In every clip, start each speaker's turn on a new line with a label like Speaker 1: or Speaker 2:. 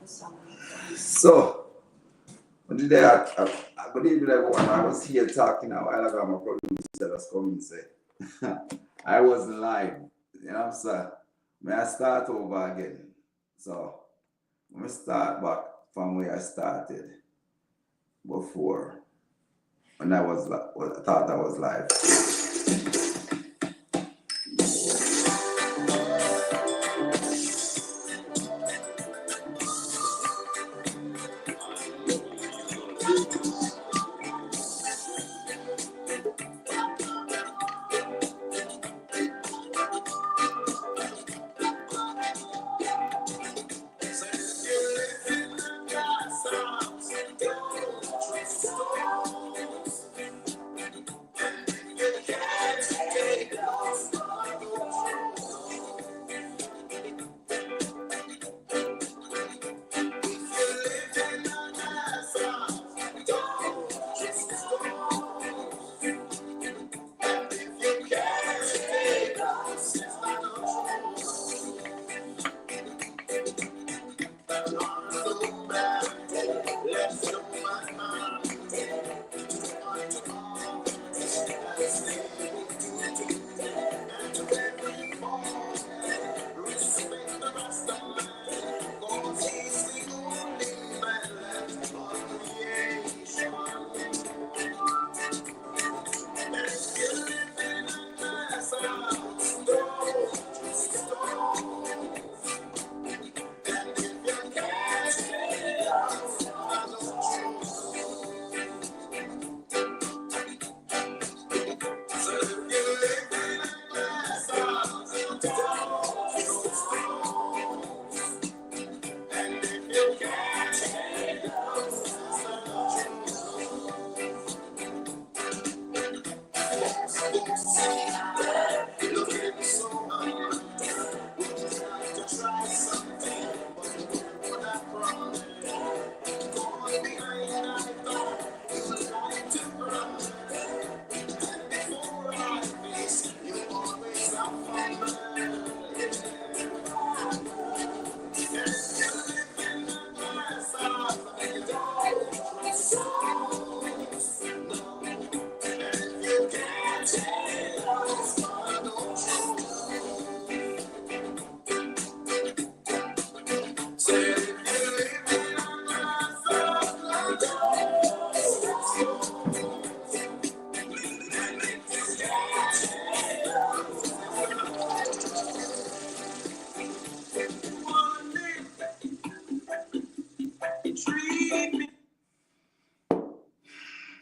Speaker 1: So, today, good evening, everyone. I was here talking a while ago. My producer was coming and say, I wasn't live. You know, so may I start over again? So, let me start back from where I started before, when I was, I thought I was live.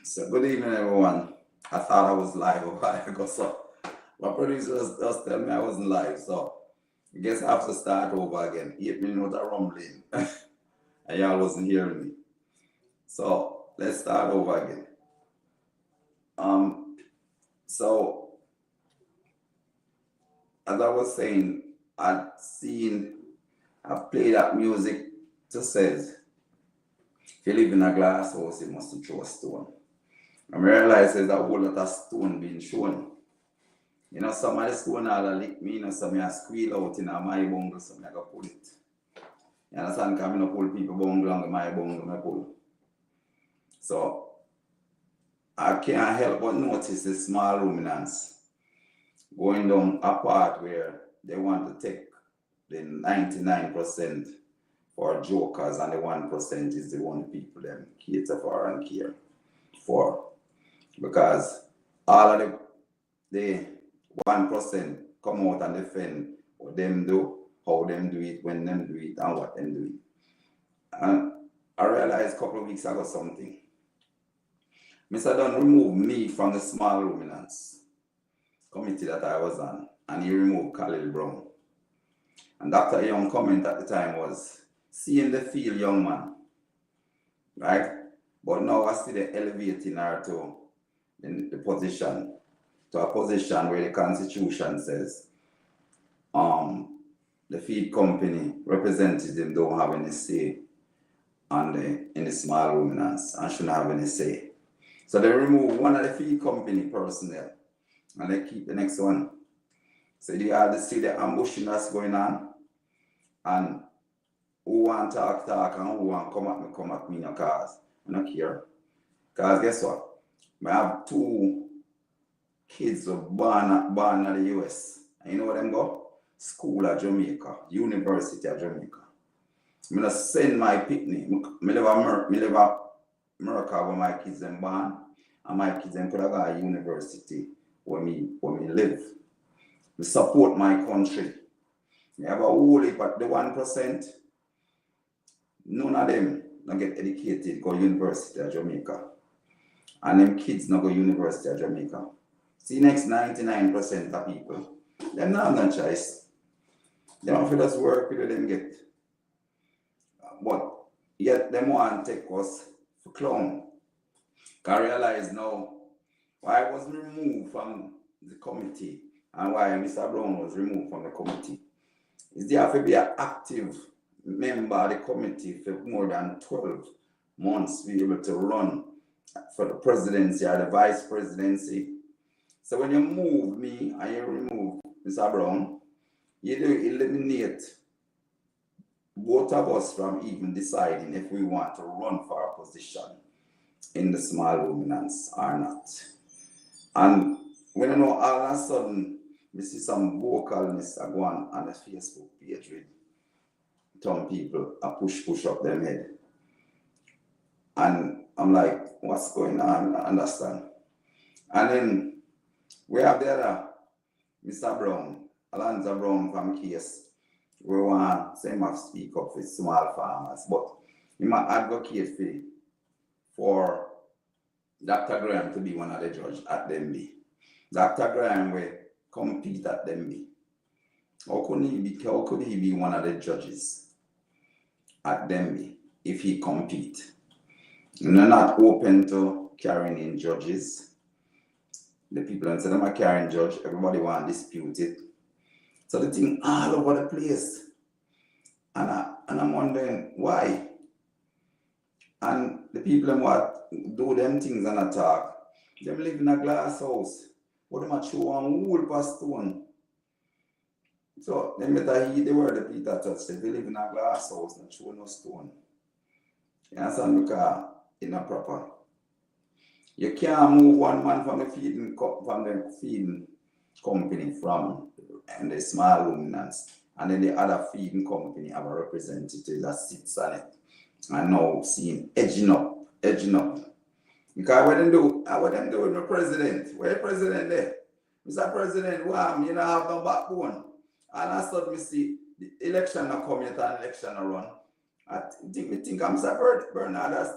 Speaker 1: So good evening, everyone. I thought I was live a while ago, so my producer just tell me I wasn't live, so I guess I have to start over again. 8 minutes of rumbling, and y'all wasn't hearing me. So let's start over again. So as I was saying, I played that music to says, if you live in a glass house, you must throw a stone. I realize there's a whole lot of stone being shown. You know, some of the stone all lick me, you know, some I squeal out in my bungle, some I go pull it. You understand? Because I don't pull people bungle on my bungle, I pull. So I can't help but notice the small ruminants going down a part where they want to take the 99% for jokers and the 1% is the one people them cater for and care for. Because all of the 1% come out and defend what them do, how them do it, when them do it, and what them do it. And I realized a couple of weeks ago something. Mr. Dunn removed me from the small ruminants committee that I was on, and he removed Khalil Brown. And Dr. Young comment at the time was, seeing the field, young man, right? But now I see the elevating her to the position, to a position where the Constitution says the feed company representative don't have any say in the small ruminants and shouldn't have any say. So they remove one of the feed company personnel and they keep the next one. So they have to see the ambushing that's going on. And who want talk and who want come at me, no cause. I don't care. Cause guess what? I have 2 kids who born in the US. And you know where them go? School at Jamaica, University at Jamaica. I'm gonna send my picnic. Me live a America where my kids them born, and my kids them could have got a university where me live. We support my country. We have a whole heap, but the 1%, none of them don't get educated, go University of Jamaica. And them kids not go University of Jamaica. See, next 99% of people, them not have no choice. They don't feel just work with them get. But yet them want to take us for clown. Can realize now why I was removed from the committee and why Mr. Brown was removed from the committee. Is there have to be an active member of the committee for more than 12 months to be able to run for the presidency or the vice presidency. So when you move me and you remove Mr. Brown, you do eliminate both of us from even deciding if we want to run for a position in the small luminance or not. And when I know all of a sudden, we see some vocalists go on the Facebook page with some people push up their head. And I'm like, what's going on? I understand. And then we have the other Mr. Brown, Alonzo Brown from Case. We want same have speak up for small farmers, but he might advocate for Dr. Graham to be one of the judges at Denbigh. Dr. Graham will compete at Denbigh. How could he be one of the judges at Denbigh if he compete? They're not open to carrying in judges. The people that say them are carrying judge, everybody want to dispute it. So the thing all over the place. And I'm wondering why. And the people that what do them things and attack, them live in a glass house. But them show one wool per stone. So them better heed the word the Peter touch. They live in a glass house and show no stone. You understand? Because it's not proper. You can't move one man from the feeding company from and the small luminance, and then the other feeding company have a representative that sits on it. And now seeing edging up. Because what them do with the president? Where the president there? Mr. President, wow, you don't have no backbone. And I thought we see the election not come yet and election not run. I think Mr. Bernard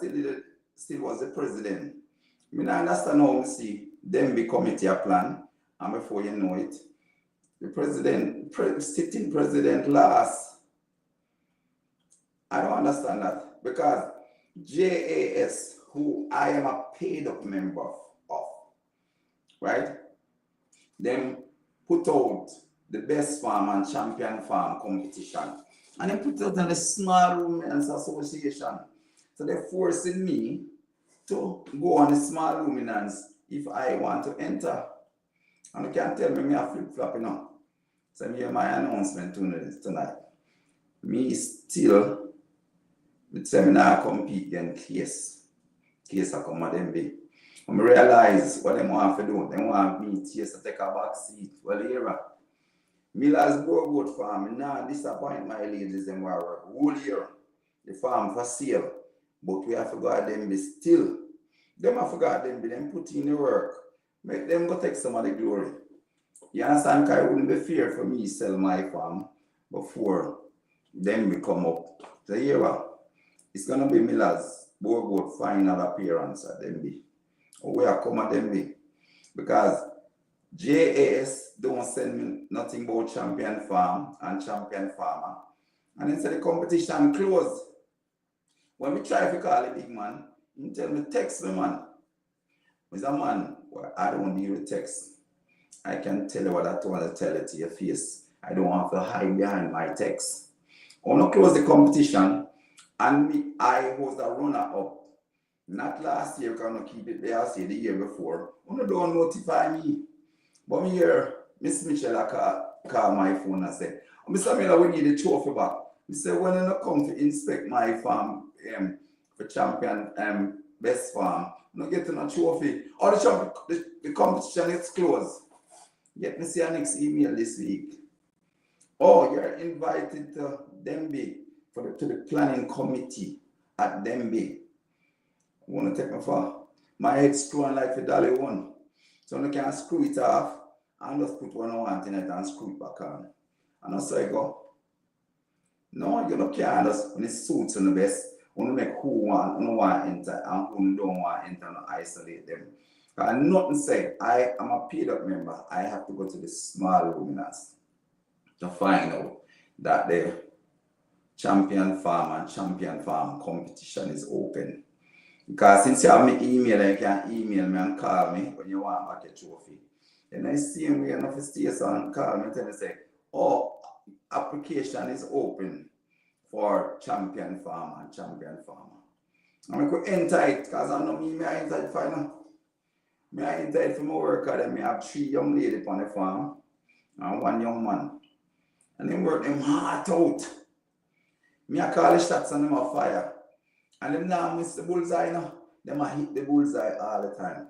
Speaker 1: still was the president. I mean, I understand how we see Denbigh committee a plan, and before you know it, the sitting president last. I don't understand that because JAS, who I am a paid up member of, right? Them put out the best farm and champion farm competition, and they put out in the small luminance association. So they're forcing me to go on the small luminance if I want to enter. And you can't tell me I flip-flop, you know. So I hear my announcement tonight. Me still, with seminar compete against Case I come at Denbigh. When I realize what they want to do, they want me to take a back seat. Well, here, Miller's Boer Goat Farm, now disappoint my ladies and work whole year. The farm for sale. But we have to go at Denbigh still. Them have forgot Denbigh, them put in the work. Make them go take some of the glory. You understand? Because it wouldn't be fair for me to sell my farm before Denbigh come up. So here, it's going to be Miller's Boer Goat final appearance at Denbigh. We are come at Denbigh. Because JAS don't send me nothing about champion farm and champion farmer. And then say the competition closed. When we try to call a big man, he tell me, text me, man. Mr. Man, well, I don't need a text. I can tell you what I want to tell it to your face. I don't have to hide behind my text. I want to close the competition, and I was the runner-up. Not last year, because I keep it there, I say the year before. You don't notify me. But me here, Miss Mitchell, I call my phone and say, Mr. Miller, we need the trophy back. He said, when you come to inspect my farm for champion best farm, you don't get no trophy. Or the competition is closed. Get me see your next email this week. Oh, you're invited to Denbigh to the planning committee at Denbigh. I want to take my far. My head's screwing like the dolly one. So I can screw it off and just put one I want in it and screw it back on. And that's how I go. No, you don't care. Just when it suits on the best, when you make who want enter and who don't want enter and isolate them. And nothing said, I am a paid up member. I have to go to the small luminous to find out that the champion farm and champion farm competition is open. Because since you have my email, you can email me and call me when you want back a trophy. Then I see him here enough states and call me and tell me, say, oh, application is open for champion farmer and champion farmer. And I could enter it because I know me I enter it final. I enter it for my worker, then I have 3 young ladies on the farm and 1 young man. And they work them hard out. I call the shots and them a fire. And them now miss the bullseye, you know. Them a hit the bullseye all the time.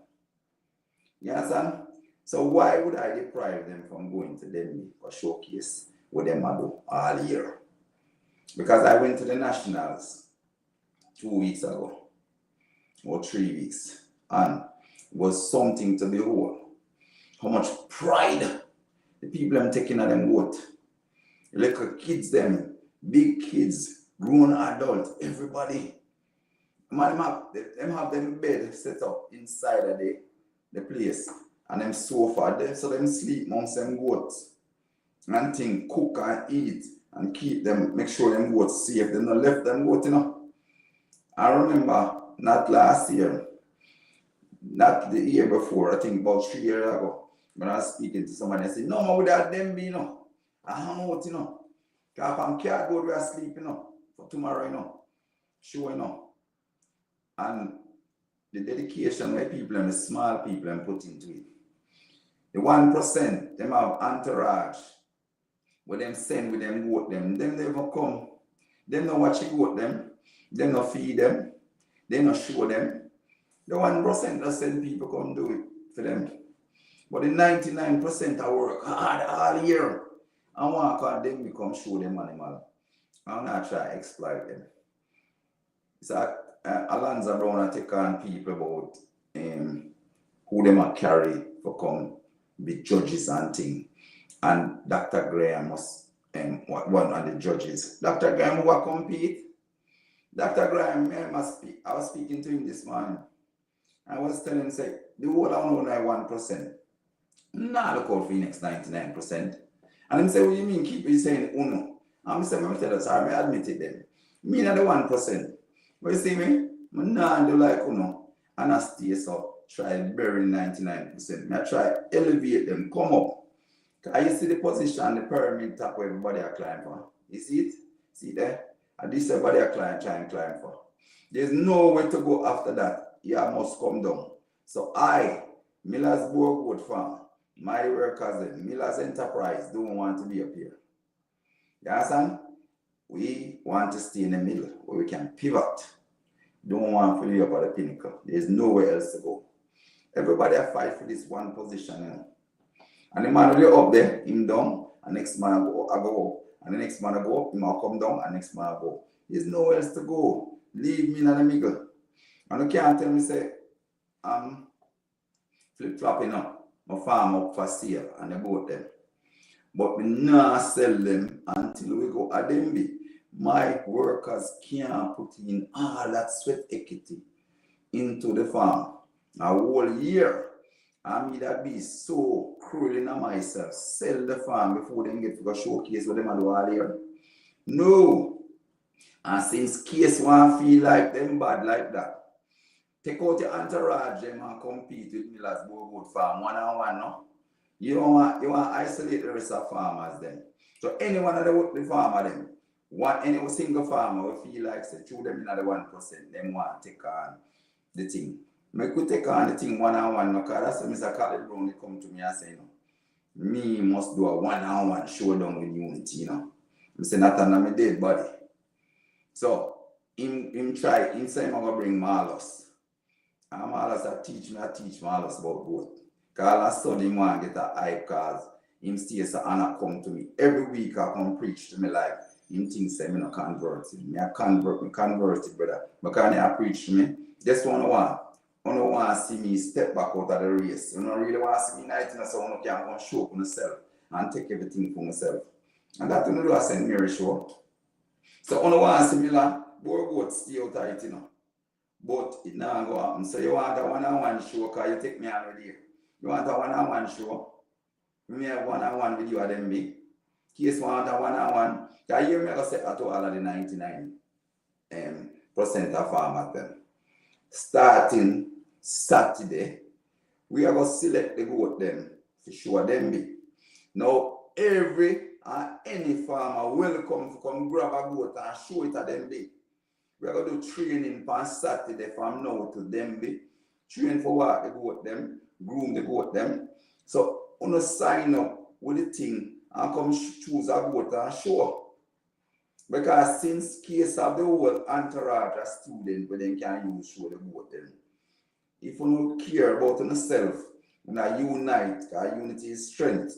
Speaker 1: You understand? So why would I deprive them from going to Denbigh for showcase what them a do all year? Because I went to the Nationals 2 weeks ago, or 3 weeks, and it was something to behold. How much pride the people I'm taking at them goat. Little kids, them, big kids, grown adults, everybody. Man, them have them bed set up inside of the place and them sofa, so them sleep amongst them goats. And thing, cook and eat and keep them, make sure them goats safe. They not left them goat, you know. I remember, not last year, not the year before, I think about 3 years ago, when I was speaking to somebody, I said, no, man, without them be, you know, I hang out, you know. Because from cardboard we are sleeping, you know, for tomorrow, you know, sure, you know. And the dedication where people and the small people and put into it. The 1%, them have entourage, where them send with them goat them never come. Them no watch it goat them no feed them, they no show them. The 1% just send people come do it for them. But the 99% I work hard all year. And one call them become show them animal. I'm not try to exploit them. It's like Alonzo Brown take on people about who them are carry for come be judges and thing. And Dr. Graham was one of the judges. Dr. Graham who compete. Dr. Graham, I was speaking to him this morning. I was telling him, say, the whole I want to 1%. Nah, look out for the next 99%. And he said, what do you mean? Keep you saying uno. And I said, I'm tell you, sorry, I admit it then. Me not the 1%. But you see me? I'm not do like uno. And I stay so try bury 99%. I try elevate them, come up. I see the position, the pyramid top where everybody are climbing for. You see it? See there? And this everybody are trying to climb for. There's no way to go after that. You must come down. So Miller's Boer Goat Farm, my workers, Miller's Enterprise don't want to be up here. You understand? We want to stay in the middle where we can pivot. Don't want to be up at the pinnacle. There's nowhere else to go. Everybody fight for this one position. You know? And the man will be up there, him down, and next man I go up. And the next man I go up, him will come down, and next man I go. There's nowhere else to go. Leave me in the middle. And you can't tell me, say, flip-flopping up. My farm up for sale and about them. But we not sell them until we go at Denbigh. My workers can't put in all that sweat equity into the farm a whole year. I mean that be so cruel in myself. Sell the farm before they get to go showcase what them do all year. No. And since case one feel like them bad like that, take out your entourage them and compete with Miller's Boer Goat Farm one-on-one, no? You want to isolate the rest of farmers then. So any one of the farmer them, any single farmer will feel like say through them in the 1%, them want to take on the thing. I could take on the thing one-on-one, no, because that's Mr. Khaled Brown they come to me and say, no, me must do a one-on-one showdown with unity, you know. I say not on my dead body. So him say I'm gonna bring Marlos. And Marlos I teach Marlos about goat. Cause I study him want get a hype cause him stay so Anna come to me. Every week I come preach to me like him think say me no converted. Me converted, brother. Because I preach to me. That's what I want. I don't want to see me step back out of the race. You don't really want to see me night in so I can go show up myself and take everything for myself. And that you do a St. Mary show. So I don't want to see me like Boer Goat stay out of it, you know. But it not go happen. So you want a one-on-one show because you take me already. You want a one-on-one show. Me have one-on-one with you at Denbigh. Case want a one-on-one. Because you hear me say to all of the 99% of farmers them. Starting Saturday, we are going to select the goat them to show Denbigh. Now, every and any farmer welcome to come grab a goat and show it at Denbigh. We are going to do training on Saturday from now to Denbigh. Train for walk the goat them, groom the goat them. So, you sign up with the thing and come choose a goat and show. Because since case of the whole entourage of students where they can use show the goat them. If you don't care about yourself, you unite, because unity is strength.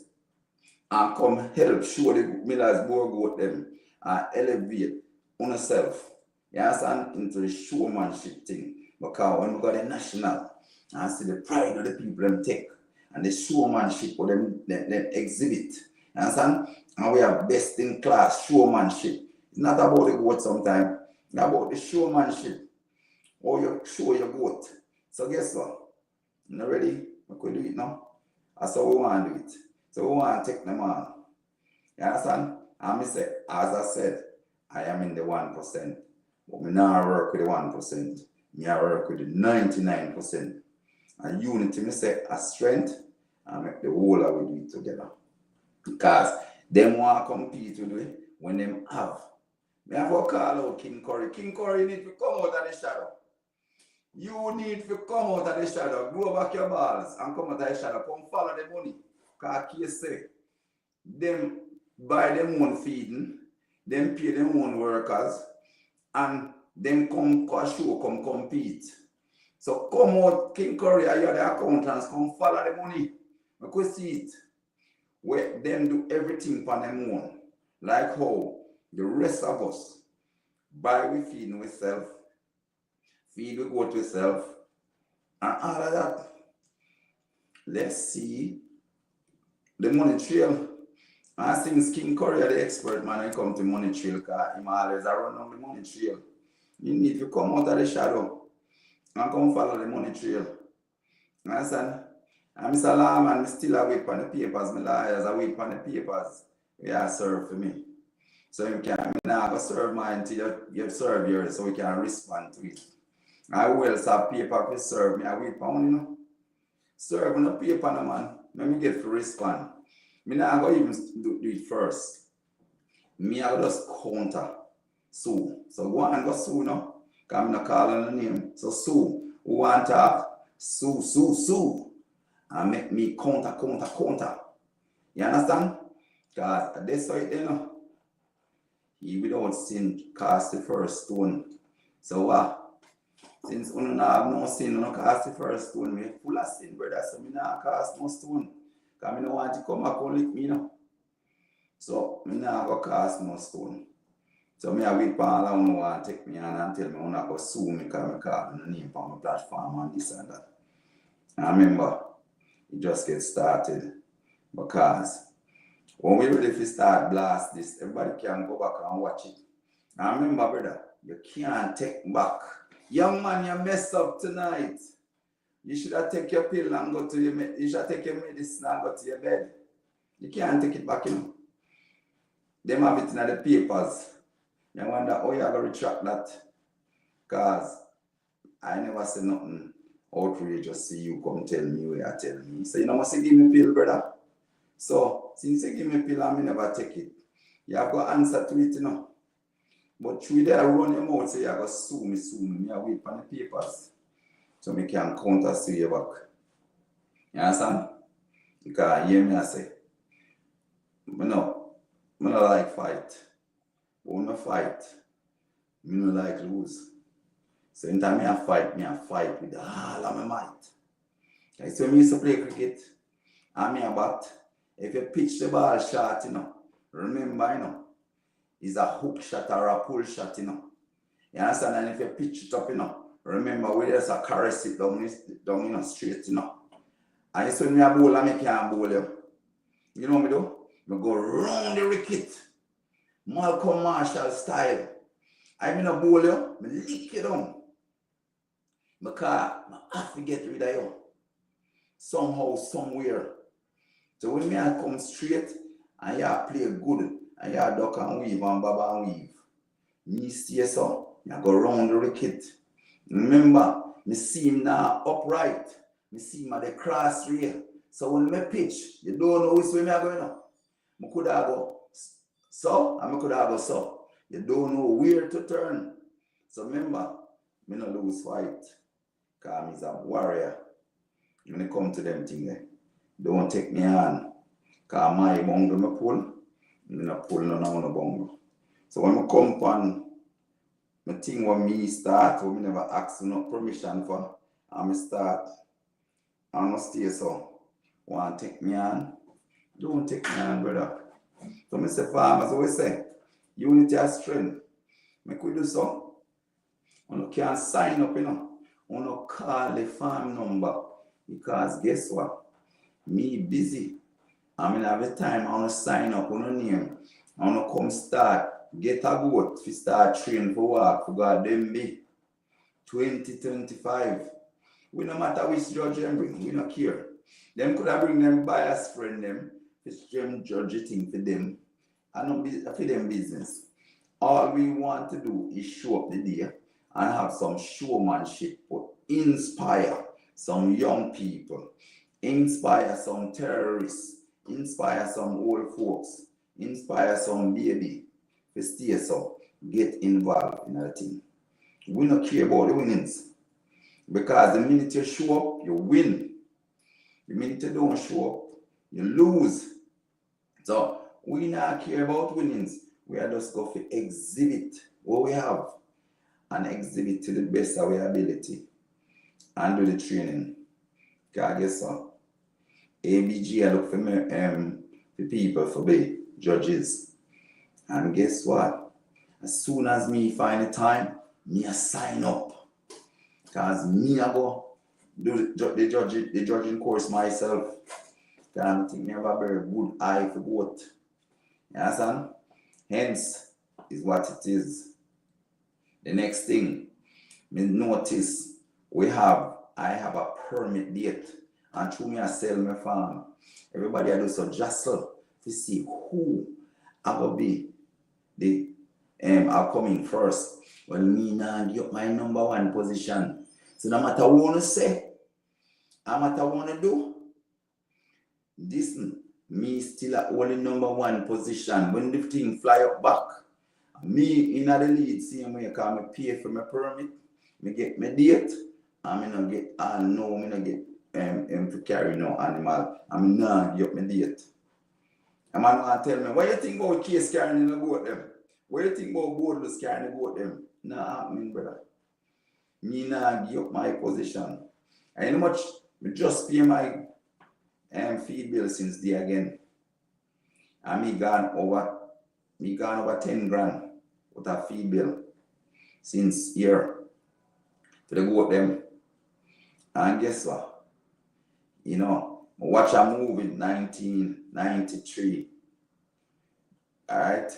Speaker 1: And come help show the millers Boer Goat them and elevate on yourself. You understand? Into the showmanship thing. Because when we got the national and see the pride of the people them take and the showmanship for them exhibit. You understand? And we have best in class showmanship. It's not about the goat sometimes. It's about the showmanship. Or you show your goat. So guess what? You know ready? We could do it now. That's how we want to do it. So we want to take them on. You understand? And I say, as I said, I am in the 1%. But me now work with the 1%. Me I work with the 99%. And unity, me say, a strength, and make the whole of we do it together. Because them want to compete with me when them have. Me have to call out King Curry. King Curry need to come out of the shadow. You need to come out of the shadow. Grow back your balls and come out of the shadow. Come follow the money. Because case say, them buy them own feeding, them pay them own workers, and them come show, come compete. So come out, King Curry, you're the accountants, come follow the money. Because see it. Where them do everything for them own. Like how the rest of us buy we feed we self, feed we go to self, and all of that. Let's see the money trail. And since King Curry the expert man when it comes to money trail, because he always run on the money trail. You need to come out of the shadow and come follow the money trail. You understand? And Mr. Lawman, I still wait for the papers, my lawyers, I wait for the papers. Yeah, serve for me. So you can now go serve mine until you serve yours so we can respond to it. I will have paper to serve me, I wait for one, you know. Serve on the paper, no man. Let me get to respond. Me now go even do it first. Me I go just counter Sue. So go and go Sue now. Because I'm not calling the name. So Sue, who want to talk? Sue. And make me counter. You understand? Because that's how it, you know. He without sin cast the first stone. So since you don't have no sin, you don't cast the first stone. Me full of sin, brother. So me not cast no stone. Because I don't want to come back and lick me, you know. So me not go cast no stone. So me I wait for all of you want to take me on and tell me I'm not going to sue me because I call the name on my platform and this and that. And remember, it just gets started. Because when we ready to start blast this, everybody can go back and watch it. And remember, brother, you can't take back. Young man, you messed up tonight. You should have taken your pill and go to your you should take your medicine and go to your bed. You can't take it back, you know. Them have it in the papers. You wonder how you're going to retract that. Because I never say nothing outrageous. See you come tell me where you tell me. So you know must give me pill, brother. So since you give me pill and I never take it, you have got answer to it, you know. But through there run your mouth, say you have got sue me. I wait for the papers. So I can counter sue you back. You understand? You can hear me I say. I don't like fight. But when I fight, me no like lose. So anytime I fight with all of my might. Like, so when we used to play cricket, and me a bat, if you pitch the ball short, remember, it's a hook shot or a pull shot, You understand? And if you pitch it up, remember, we just a caress it down, straight, And it's when me a bowl and me can't bowl you. You know what me do? Me go round the wicket, Malcolm Marshall style. I mean a bowl you, me lick you down. Because I have to get rid of you. Somehow, somewhere. So when me I come straight, and you play good, and you duck and weave and baba and weave. Me stay so, I go round the wicket. Remember, me see him now upright. Me see him at the cross rail. So when me pitch, you don't know which way me are going now. I could have go so, and I could have go so. You don't know where to turn. So remember, me no lose fight. Because I'm a warrior. When it come to them things, don't take me on. Because my bungle me pull, me no pull none of my bungle. So when I come on, my thing when me start, when me never ask no permission for, and me start, I no stay so. Want to take me on? Don't take me on, brother. So Mr. Farmers always say, unity has strength. Make we do so. You can't sign up, You call the farm number. Because guess what? Me busy. I mean, every time I want to sign up on a name, I want to come start, get a goat to start train for work for God Denbigh 2025. We no matter which judge them bring, we no care. Them could have bring them bias friend them, it's them judge thing for them. I know for them business. All we want to do is show up the day and have some showmanship, but inspire some young people, inspire some terrorists, inspire some old folks, inspire some baby to stay so, get involved in that thing. We don't care about the winnings. Because the minute you show up, you win. The minute you don't show up, you lose. So we not care about winnings. We are just going to exhibit what we have and exhibit to the best of our ability and do the training. Because guess what? ABG I look for me, for people for be judges. And guess what? As soon as me find the time, me a sign up. Because me I go do the judging course myself. Because I think me have a very good eye for goat. You understand? Hence is what it is. The next thing, me notice I have a permit date. And through me I sell my farm. Everybody I do so jostle to see who I will be the are coming first. Well, me now get my number one position. So no matter what I want to say, no matter what I want to do, this me still at only number one position. When the thing fly up back, me in the lead same way because I pay for my permit, me get my date, and me not get me not get to carry no animal, and me not get my date. A man want to tell me, what you think about case carrying the goat them? What you think about boardless carrying the goat them? Nah, happening, brother. Me not give up my position. And you know much, me just pay my feed bill since day again. And me gone over 10 grand with a feed bill since year to the goat them. And guess what? Watch a movie in 1993. Alright?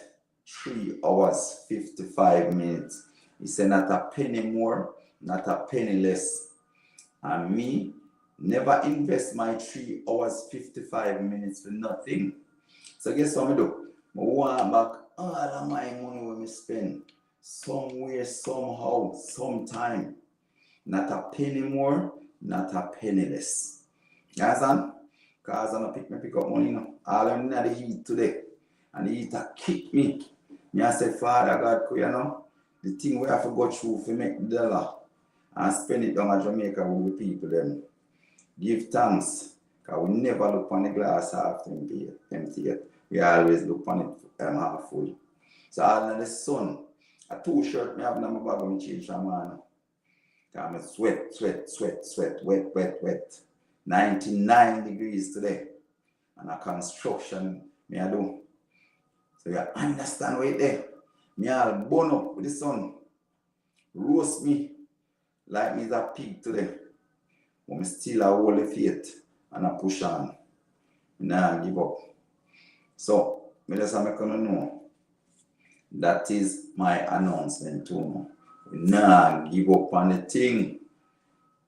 Speaker 1: 3 hours, 55 minutes. He said not a penny more, not a penny less. And me never invest my 3 hours, 55 minutes for nothing. So guess what I do? I want back all of my money when I spend somewhere, somehow, sometime. Not a penny more, not a penny less. You understand? Because I don't pick up money now. All I'm in the heat today. And the heat kick me. I say, Father God, the thing we have to go through to make the dollar and spend it down at Jamaica with the people then. Give thanks. Because we never look on the glass half empty yet. We always look on it half full. So all in the sun. A 2 shirt me have in my bag when I change from man. I'm sweat, wet. 99 degrees today. And a construction me I do. So you understand what it there. Me all burn up with the sun. Roast me like me is a pig today. But me still a hold the faith and I push on. Nah, give up. So, me just make you know that is my announcement to you. Nah, give up on the thing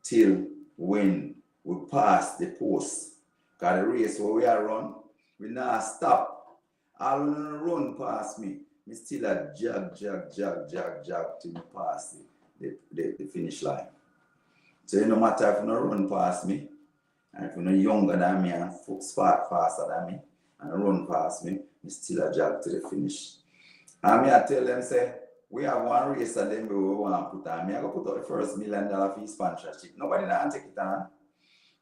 Speaker 1: till when we pass the post. Because the race where we are run, we not stop. All when you run past me, me still a jog till me pass the finish line. So it no matter if you no run past me, and if you're younger than me and spark faster than me, and run past me, me still a jog to the finish. And me I tell them, say, we have one race and then we want to put on. Me I go put out the first $1 million fee sponsorship. Nobody don't take it on.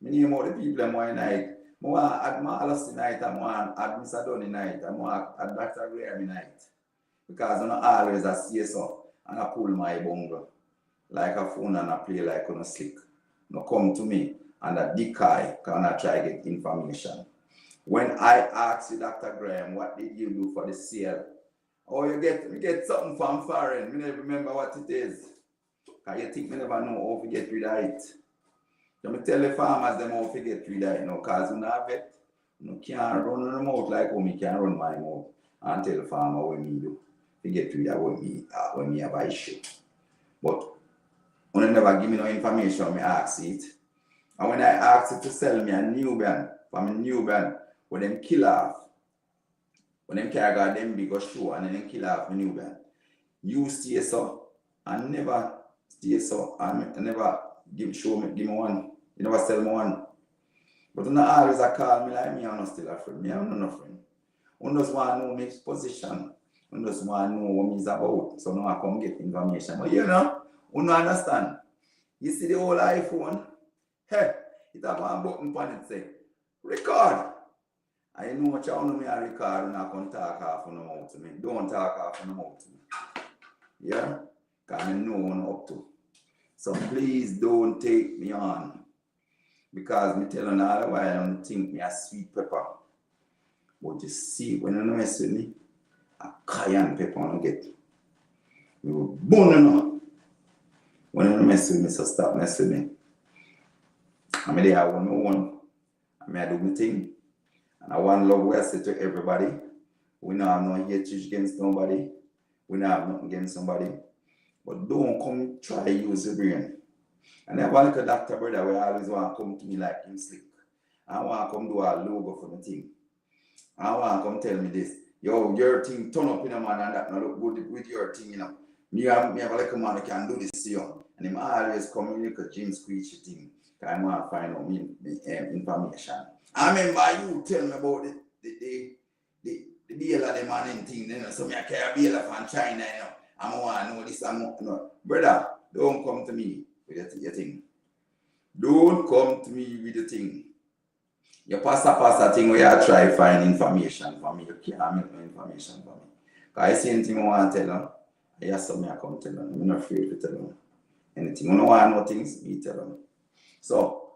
Speaker 1: Me name all the people more night. I want to add Marlos tonight, I want to add Mr. Donny night, I want to add Dr. Graham night. Because I'm not always a see so and I pull my bungle like a phone and I play like on a slick. No come to me and a decoy can I try to get information. When I asked you, Dr. Graham, what did you do for the sale? Oh, you get something from foreign. Me never remember what it is. Because you think me never know how to get rid of it. So I tell the farmers them how to get rid of it now. Because you know vet, you can't run them out like how me can run my mouth and tell the farmer what me do. To get rid of when me have issue. But when I never give me no information, I ask it. And when I ask it to sell me a new brand, from a new brand, when them kill off, when them carry got them big show and then kill off my new brand. You stay so and never stay so and never give me one. You never sell me one. But you not always call me like me, I'm not still a friend. Me, I'm not a friend. You just want to know my position. You just want to know what it's about. So now I come get information. But you know, you don't understand. You see the whole iPhone? Hey, it have one button on it say, record. I know what you want me to record and I can talk half on the mouth to me. Don't talk half on the mouth to me. Yeah? Because I know what I'm up to. So please don't take me on. Because me telling all the while I don't think me a sweet pepper. But you see, when you mess with me, a cayenne pepper I get. You will burn up. When you mess with me, so stop messing with me. I'm there, I want no one. I do my thing. And I want love where I say to everybody. We don't have no hatred against nobody. We don't have nothing against somebody. But don't come try to use your brain. And I want a doctor brother where I always want to come to me like him slick. I want to come do a logo for my thing. I want to come tell me this. Yo, your thing turn up in a man and that now look good with your thing, you know. Me have like a man that can do this to you. And him always come in like a Jim Squeechy thing. I want to find out me information. I remember you tell me about the Baylor the man and thing, you know. So me I carry Baylor from China, you know. I want to know this, no. Brother, don't come to me with your thing. Don't come to me with the thing. You pass thing where you try to find information for me. You can't make no information for me. Because I see anything I want to tell them, I have something I come tell them. I'm not afraid to tell them. Anything. I don't want to know things, me tell them. So,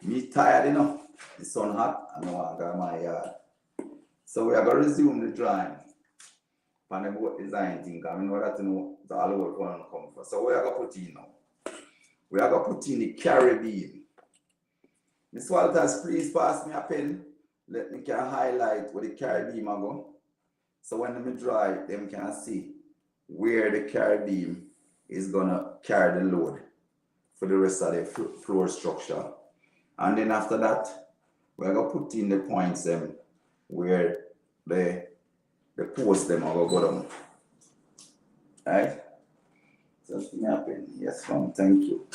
Speaker 1: me tired enough. The sun hot, I know I got my yard. So we are going to resume the drawing. On the boat design thing, because I know that the all work going to come for. So we are going to put in now. We are going to put in the carabine. Miss Walters, please pass me a pen. Let me can highlight where the carabine are going. So when them dry, them can see where the carabine is going to carry the load for the rest of the floor structure. And then after that, we're going to put in the points where the posts them are going to go down. Right? Just give me a pen. Yes, ma'am. Thank you.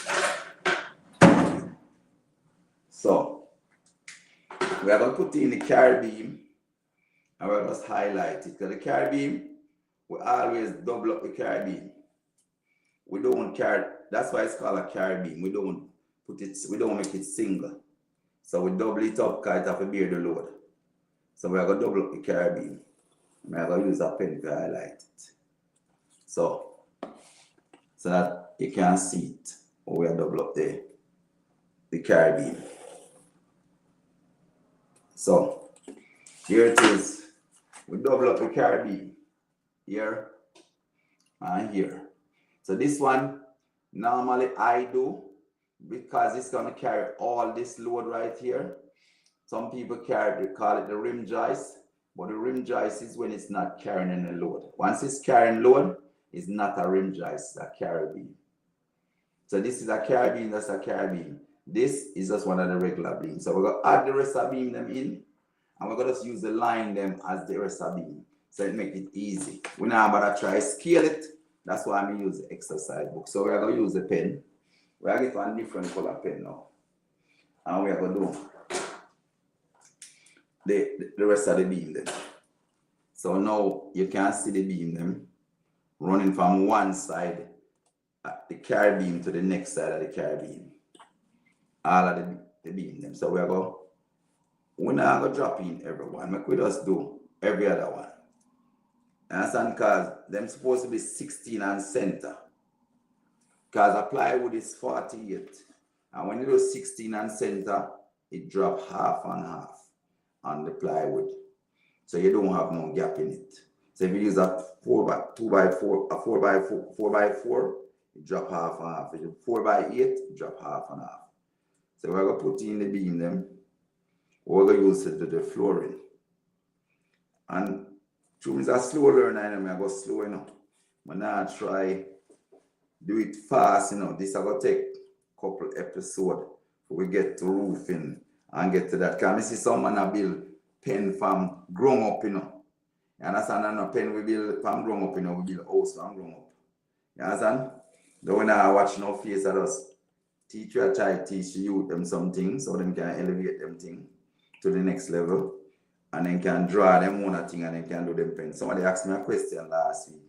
Speaker 1: So, we are going to put in the carabine and we'll just highlight it. Because the carabine, we always double up the carabine. We don't carry, that's why it's called a carabine. We don't make it single. So we double it up because it have to bear the load. So we are going to double up the carabine. I'm going to use a pen to highlight it. So that you can see it. We are double up the carry beam. So here it is. We double up the carry beam here and here. So this one normally I do because it's gonna carry all this load right here. Some people call it the rim joist, but the rim joist is when it's not carrying any load. Once it's carrying load, it's not a rim joist, it's a carry beam. So this is a carry beam, that's a carry beam. This is just one of the regular beams. So we're going to add the rest of beam them in, and we're going to just use the line them as the rest of beam. So it makes it easy. We're not about to try scale it. That's why I'm use the exercise book. So we're going to use the pen. We're going to get one different color pen now. And we're going to do the rest of the beam then. So now you can see the beam them running from one side, the carry beam, to the next side of the carry beam. All of the beam them. So we're not going to drop in every one. We just do every other one. Understand? Because them supposed to be 16 and center. Because a plywood is 48. And when you do 16 and center, it drop half and half on the plywood. So you don't have no gap in it. So if you use a 4x4, it drop half and half. If you 4x8, it drop half and half. So we're going to put in the beam them. We're going to use it to the flooring. And through is a slow learner, I'm going to go slow enough. I'm not try do it fast, This is going to take a couple episodes before we get to roofing and get to that. Because I see someone build pen from grown up, You understand? And a pen we build from grown up, We build house from grown up. You understand? Though when I watch no face at us, teacher try to teach you them something so them can elevate them thing to the next level, and then can draw them one thing and then can do them pen. Somebody asked me a question last week.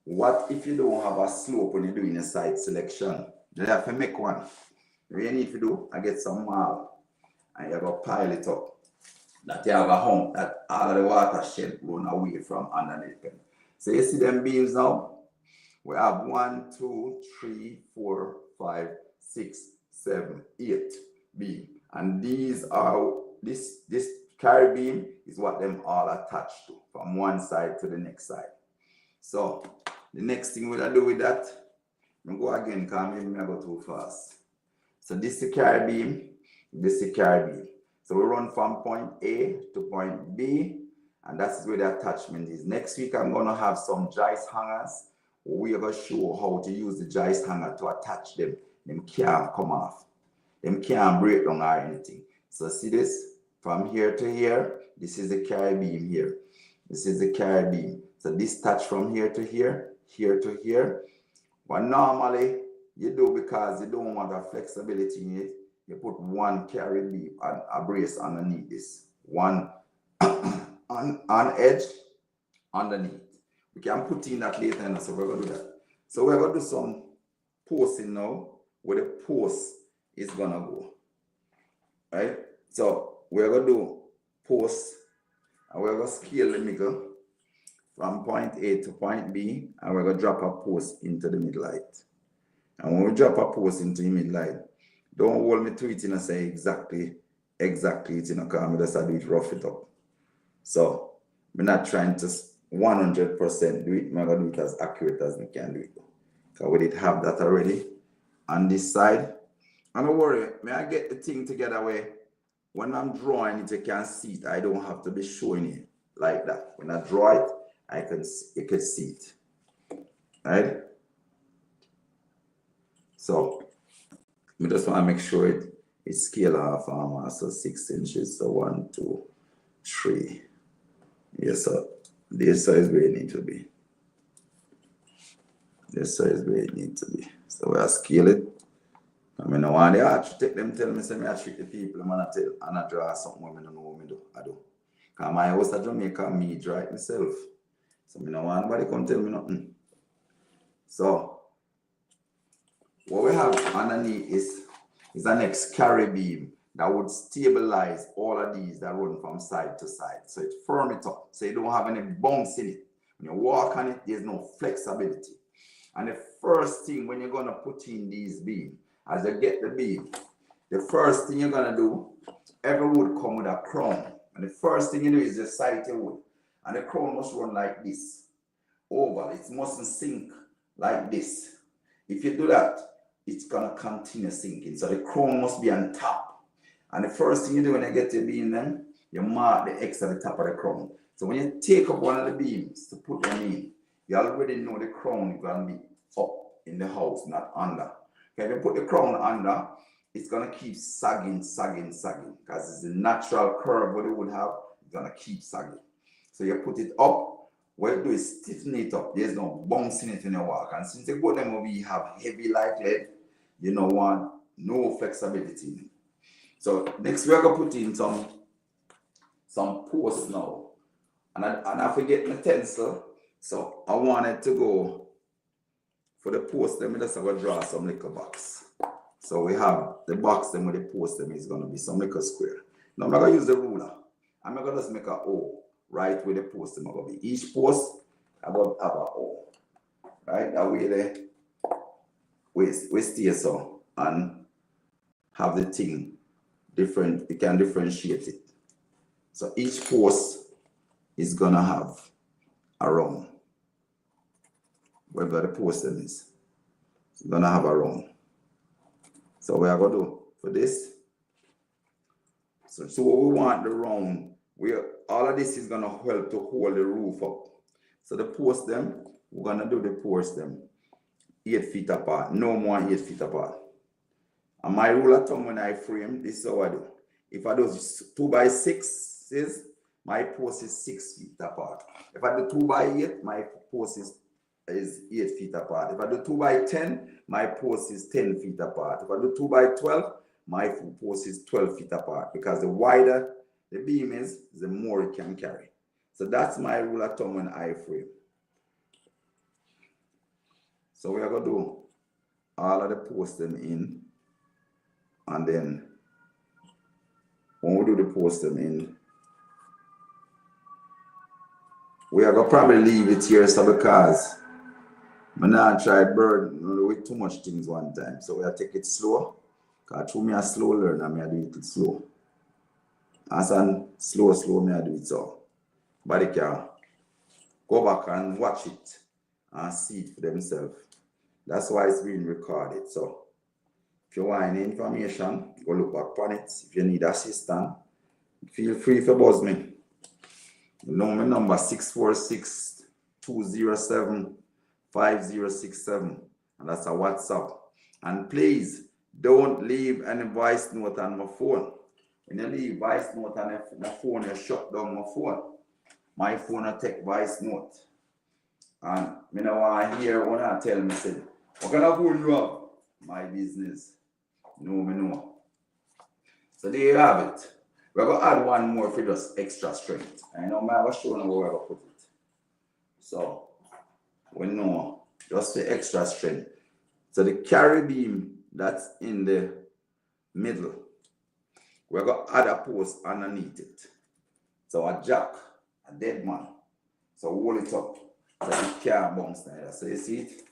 Speaker 1: What if you don't have a slope when you're doing a site selection? You have to make one. What you need to do, I get some marl and you go pile it up. That you have a hump that all of the water shed run away from underneath them. So you see them beams now? We have 1, 2, 3, 4, 5, 6, 7, 8 beam. And these are this carry beam is what them all attached to from one side to the next side. So the next thing we'll do with that, I'm go again because maybe I go too fast. So this is the carry beam, this is the carry beam. So we run from point A to point B, and that's where the attachment is. Next week I'm going to have some joist hangers. We are going to show how to use the joist hanger to attach them. Them can't come off. Them can't break down or anything. So see this? From here to here, this is the carry beam here. This is the carry beam. So this touch from here to here, here to here. What normally you do, because you don't want a flexibility in it, you put one carry beam and a brace underneath this. One on edge underneath. We can put in that later, so we're going to do that. So we're going to do some posting now, where the post is going to go. Right? So we're going to do post, and we're going to scale the middle from point A to point B, and we're going to drop a post into the midlight. And when we drop a post into the midlight, don't hold me to it and say exactly it, because I just do it rough it up. So we're not trying to 100% do it. I'm going to do it as accurate as we can do it. Because we did have that already on this side. And don't worry, may I get the thing together where when I'm drawing it, you can see it. I don't have to be showing it like that. When I draw it, you can see it. Right? So we just want to make sure it scale off so 6 inches. So 1, 2, 3. Yes, so this size where it needs to be. This size where it needs to be. So we'll scale it. I mean, I want the architect them tell me, say me I trick the people, I'm gonna tell and I draw something when I don't know what I do. Because my house at Jamaica, me draw it myself. So I don't want nobody come tell me nothing. So what we have underneath is an next carry beam that would stabilize all of these that run from side to side. So it firm it up. So you don't have any bounce in it. When you walk on it, there's no flexibility. And the first thing when you're gonna put in these beams, as you get the beam, the first thing you're gonna do, every wood come with a crown. And the first thing you do is just sight your wood. And the crown must run like this. Oval. It mustn't sink like this. If you do that, it's gonna continue sinking. So the crown must be on top. And the first thing you do when you get your beam then, you mark the X at the top of the crown. So when you take up one of the beams to put them in, you already know the crown is gonna be up in the house, not under. Okay, if you put the crown under, it's gonna keep sagging, because it's the natural curve what it would have, it's gonna keep sagging. So you put it up. What you do is stiffen it up. There's no bouncing it in your walk. And since you go them where we have heavy like lead, you don't want no flexibility in it. So next we're gonna put in some posts now. And I forget my pencil. So I wanted to go for the post them, just gonna draw some little box. So we have the box them with the post them is gonna be some little square. Now I'm gonna use the ruler. I'm gonna just make a O. Right where the post them are going to be. Each post about have a hole. Right? That way we stay so and have the thing different. You can differentiate it. So each post is gonna have a round. Wherever the post them is. It's gonna have a round. So we are gonna do for this. So what we want the round. All of this is going to help to hold the roof up. So the post them, we're going to do the post them 8 feet apart, no more 8 feet apart. And my rule of thumb when I frame, this is how I do. If I do 2x6, my post is 6 feet apart. If I do 2x8, my post is 8 feet apart. If I do 2x10, my post is 10 feet apart. If I do 2x12, my post is 12 feet apart, because the wider the beam is, the more it can carry. So that's my rule of thumb when I frame. So we are going to do all of the posts them in, and then when we do the post them in, we are going to probably leave it here, so because I'm not try burden with too much things one time. So we are take it slow, because through me a slow learner, I do it slow. As I'm slow, me I do it so. But they can go back and watch it and see it for themselves. That's why it's being recorded. So if you want any information, go look back on it. If you need assistance, feel free to buzz me. You know my number 646-207-5067. And that's a WhatsApp. And please don't leave any voice note on my phone. When you leave voice note on the phone, you shut down my phone. My phone will take voice note. And I don't want to hear when I tell me, say, what kind of phone you have? My business. No, me know. So there you have it. We're going to add one more for just extra strength. I know I was showing you where we're going to put it. So, we know just the extra strength. So the carry beam that's in the middle, we're going to add a post underneath it. So a jack, a dead man. So hold it up so it can't bounce neither. So you see it?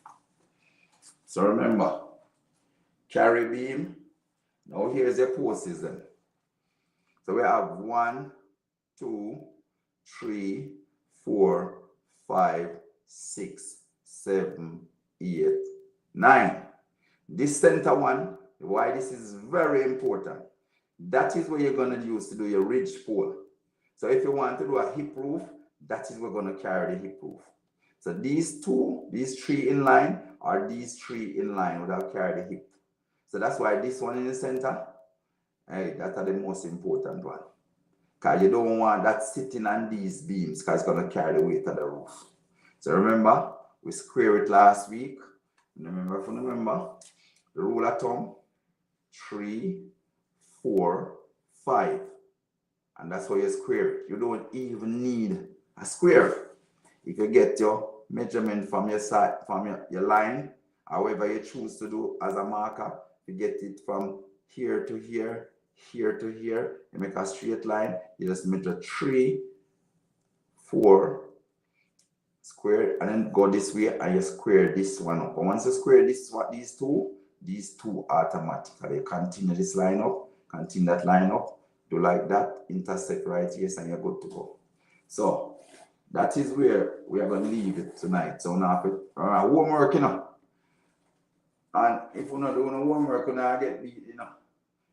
Speaker 1: So remember, carry beam. Now here's your posts then. So we have 1, 2, 3, 4, 5, 6, 7, 8, 9. This center one, why this is very important. That is what you're going to use to do your ridge pole. So if you want to do a hip roof, that is what we're going to carry the hip roof. So these 3 in line, or these 3 in line without carry the hip. So that's why this one in the center, that's the most important one. Because you don't want that sitting on these beams, because it's going to carry the weight of the roof. So remember, we square it last week. Remember, the rule of thumb, 3, 4, 5. And that's how you square it. You don't even need a square. If you get your measurement from your side, from your line, however you choose to do as a marker, you get it from here to here, here to here, you make a straight line, you just measure 3, 4, square, and then go this way and you square this one up. And once you square this, these two automatically continue this line up, continue that line up, do like that, intersect right here, and you're good to go. So that is where we are going to leave it tonight. So now homework, you know. And if we're not doing no homework, we're not get beat, you know.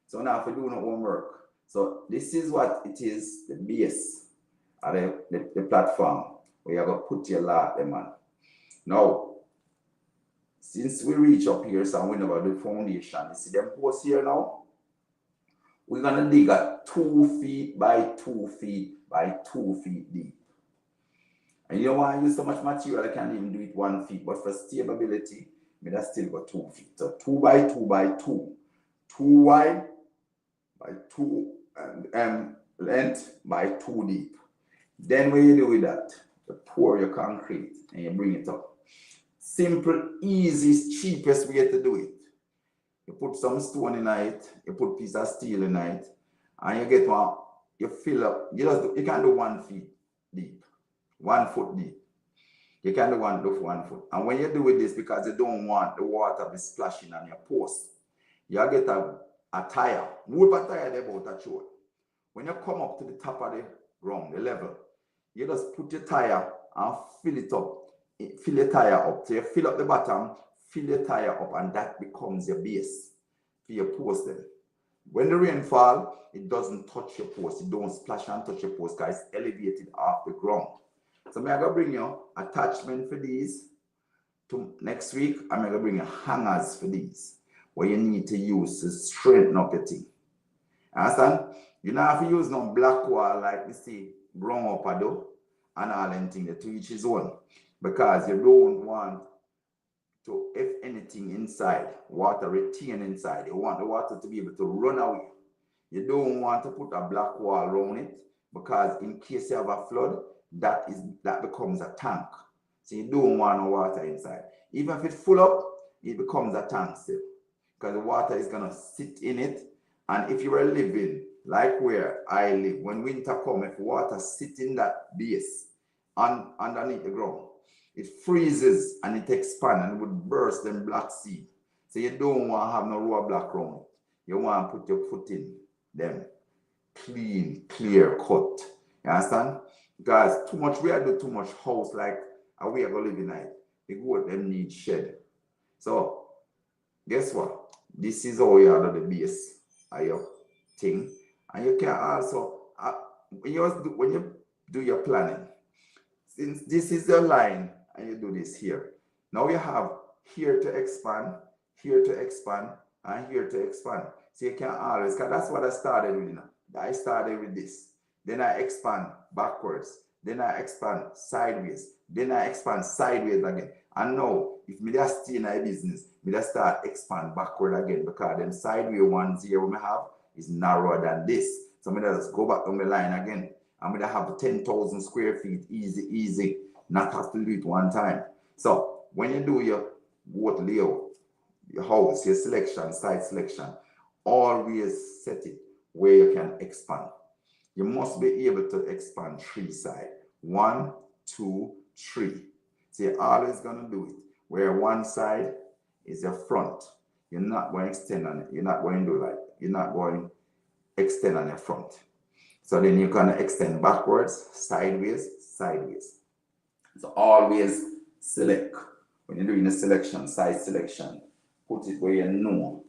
Speaker 1: So now if we do no homework. So this is what it is, the base of the platform where you're going to put your lot them on. Now, since we reach up here, so we know about the foundation, you see them posts here now? We're going to dig a 2 feet by 2 feet by 2 feet deep. And you don't want to use so much material, I can't even do it 1 feet, but for stability, I still got 2 feet. So 2 by 2 by 2. 2 wide by 2 and length by 2 deep. Then what you do with that, you pour your concrete and you bring it up. Simple, easiest, cheapest way to do it. You put some stone in it, you put a piece of steel in it, and you get one, you fill up, you can do 1 feet deep, 1 foot deep. You can do 1 foot. And when you do with this, because you don't want the water to be splashing on your post, you get a tire, move a tire there about a short. When you come up to the top of the ground, the level, you just put your tire and fill it up. Fill your tire up. So you fill up the bottom, fill your tire up, and that becomes your base for your post then. When the rain falls, it doesn't touch your post. It don't splash and touch your post because it's elevated off the ground. So I'm going to bring you attachment for these to next week. I'm going to bring you hangers for these, what you need to use to straighten up your thing. Understand? You don't have to use no black wall like we see brown up a do and all them things to each his own. Because you don't want to, if anything inside, water retain inside. You want the water to be able to run away. You don't want to put a black wall around it because in case you have a flood, that becomes a tank. So you don't want no water inside. Even if it's full up, it becomes a tank still. Because the water is going to sit in it. And if you were living like where I live, when winter comes, if water sits in that base underneath the ground, it freezes and it expands and it would burst them black seed. So you don't want to have no raw black ground. You want to put your foot in them clean, clear cut. You understand? Because too much, we are do too much house like a way go living night. The goat them need shed. So guess what? This is how you are the base of your thing. And you can also, when you do your planning, since this is the line, and you do this here. Now you have here to expand, and here to expand. So you can always, because that's what I started with. You know. I started with this. Then I expand backwards. Then I expand sideways. Then I expand sideways again. And now, if me just stay in my business, me just start expand backward again because then sideways ones here we have is narrower than this. So me just go back on the line again. I'm gonna have 10,000 square feet, easy, not have to do it one time. So when you do your goat layout, your house, your selection, site selection, always set it where you can expand. You must be able to expand 3 sides. 1, 2, 3. So you're always gonna do it where one side is your front. You're not going to extend on it. You're not going to do like, you're not going to extend on your front. So then you're going to extend backwards, sideways. So always select. When you're doing a selection, side selection, put it where you know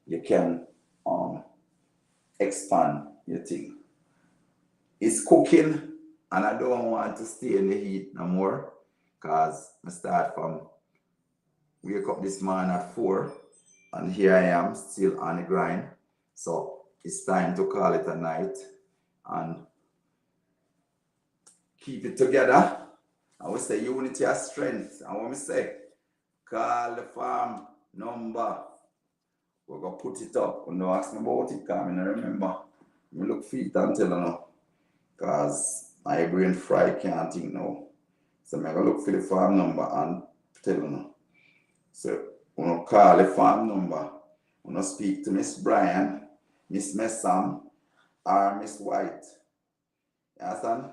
Speaker 1: you can expand your thing. It's cooking and I don't want to stay in the heat no more because I start from wake up this morning at 4 and here I am still on the grind. So it's time to call it a night and keep it together. I will say unity of strength. And when we say call the farm number, we're going to put it up. When you ask me about it, because I remember. I look for it and tell you now. Because my brain fry can't think now. So I'm going to look for the farm number and tell you now. So when you call the farm number, when you speak to Miss Brian, Miss Messam, or Miss White. You understand?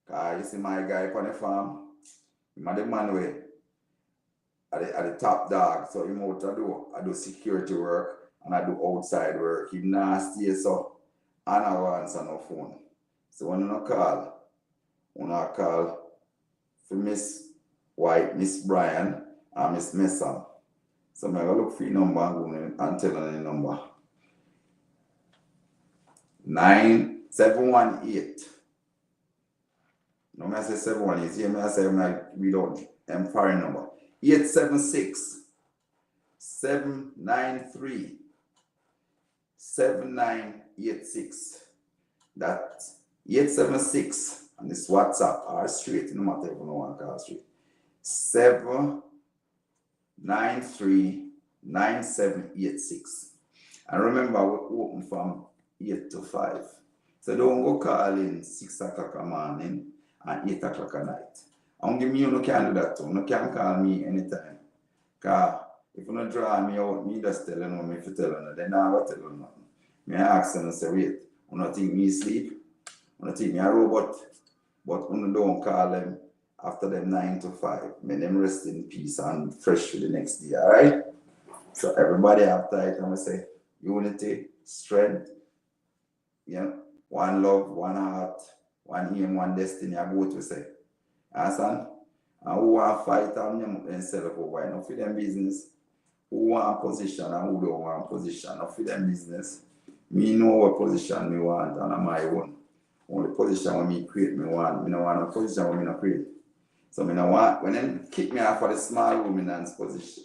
Speaker 1: Because you see my guy on the farm, I'm the man where at the top dog. So him out I do security work and I do outside work. He nasty so and I want answer no phone. So when you call for Miss White, Miss Brian, and Miss Mesa. So I'm gonna look for your number and tell her the number. 9718. No, I say 718. See, I say we don't foreign number. 876 793 7986. That's 876. And this WhatsApp or straight, no matter if you don't want to call straight. 793 9786. And remember, we open from 8 to 5. So don't go call in 6 o'clock in the morning and 8 o'clock at night. I'm giving you no can do that too. No can call me anytime. Because if you don't draw me out, me just tell you me if you tell you, then I will tell you nothing. Me ask them and say, wait, you don't think me sleep? You don't think me a robot? But you don't call them after them 9 to 5. Make them rest in peace and fresh for the next day, alright? So everybody have tight and we say unity, strength, one love, one heart, one aim, one destiny, I go to say. Understand? And who want to fight themselves over, enough for them business. Who want position and who don't want position, enough for them business. Me know what position me want and I'm my own. Only position when me create me want. Me no want a position when me not create. So me no want, when them kick me off for the small luminance position,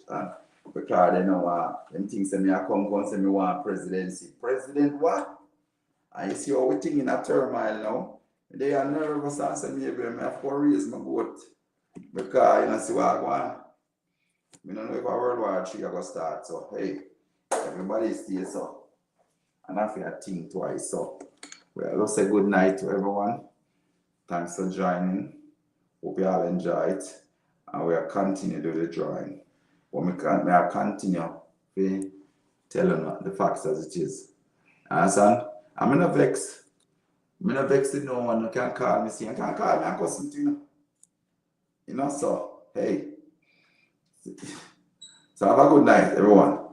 Speaker 1: because they know what, them things say me a come say me want presidency. President what? And you see how we think in a turmoil now. They are nervous and say maybe I have to raise my boat. Because you know see what I want. I don't know if a World War III is going to start. So hey, everybody stays so. And I feel think twice. So well, I'll say good night to everyone. Thanks for joining. Hope you all enjoy it. And we'll continue to do the drawing. But I'll continue to tell you the facts as it is. Understand? I'm not vexed. I'm not vexed with no one. You can call me. See, you can call me and cuss me. You know, so hey. So have a good night, everyone.